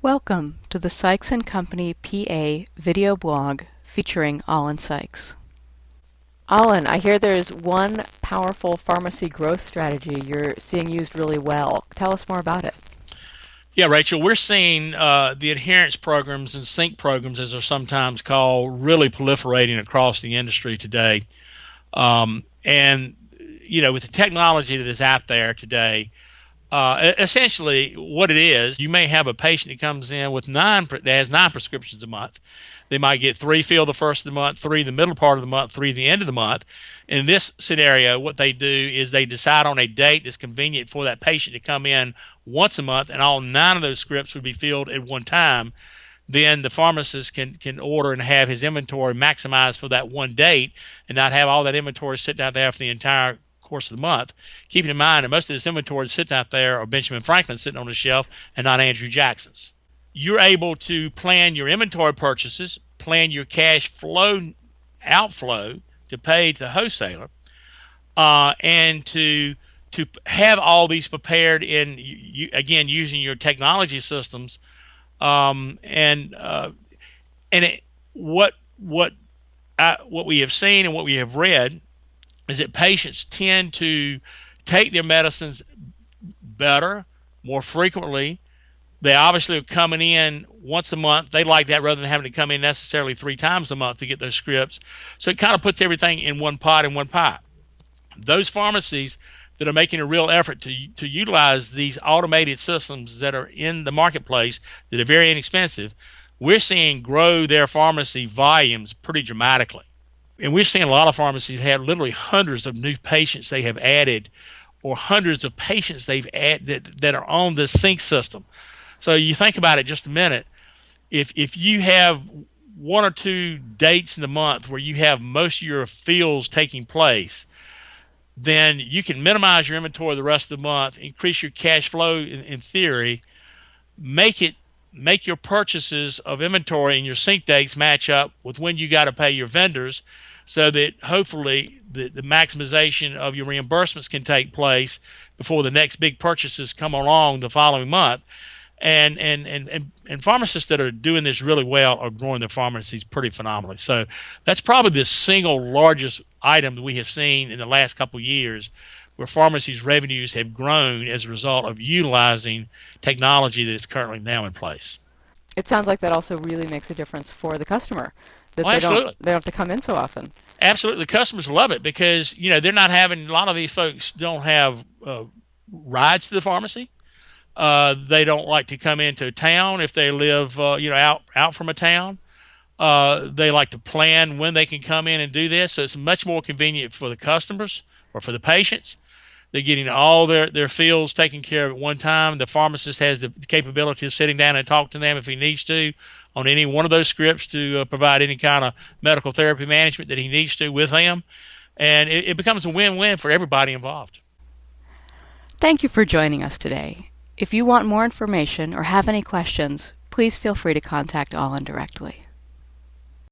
Welcome to the Sykes & Company PA video blog featuring Ollin Sykes. Ollin, I hear there's one powerful pharmacy growth strategy you're seeing used really well. Tell us more about it. Yeah, Rachel, we're seeing the adherence programs and sync programs, as they're sometimes called, really proliferating across the industry today. And, with the technology that is out there today, essentially what it is, you may have a patient that comes in with that has 9 prescriptions a month. They might get 3 filled the first of the month, 3 in the middle part of the month, 3 at the end of the month. In this scenario, what they do is they decide on a date that's convenient for that patient to come in once a month, and all 9 of those scripts would be filled at one time. Then the pharmacist can order and have his inventory maximized for that one date and not have all that inventory sitting out there for the entire course of the month. Keeping in mind that most of this inventory sitting out there are Benjamin Franklin sitting on the shelf and not Andrew Jackson's. You're able to plan your inventory purchases, plan your cash flow outflow to pay to the wholesaler, and to have all these prepared in again using your technology systems, what we have seen and what we have read is that patients tend to take their medicines better, more frequently. They obviously are coming in once a month. They like that rather than having to come in necessarily 3 times a month to get those scripts. So it kind of puts everything in one pot in one pot. Those pharmacies that are making a real effort to utilize these automated systems that are in the marketplace that are very inexpensive, we're seeing grow their pharmacy volumes pretty dramatically. And we're seeing a lot of pharmacies have literally hundreds of new patients they have added, or hundreds of patients they've added that are on the sync system. So you think about it just a minute. If you have 1 or 2 dates in the month where you have most of your fills taking place, then you can minimize your inventory the rest of the month, increase your cash flow in theory, make your purchases of inventory and your sync dates match up with when you got to pay your vendors, so that hopefully the maximization of your reimbursements can take place before the next big purchases come along the following month. And pharmacists that are doing this really well are growing their pharmacies pretty phenomenally. So that's probably the single largest item that we have seen in the last couple of years, where pharmacies' revenues have grown as a result of utilizing technology that is currently now in place. It sounds like that also really makes a difference for the customer, that Absolutely. they don't have to come in so often. Absolutely. The customers love it because, they're not having, a lot of these folks don't have rides to the pharmacy. They don't like to come into town if they live, out from a town. They like to plan when they can come in and do this, so it's much more convenient for the customers or for the patients. They're getting all their fills taken care of at one time. The pharmacist has the capability of sitting down and talk to them if he needs to on any one of those scripts to provide any kind of medical therapy management that he needs to with them. And it becomes a win-win for everybody involved. Thank you for joining us today. If you want more information or have any questions, please feel free to contact Ollin directly.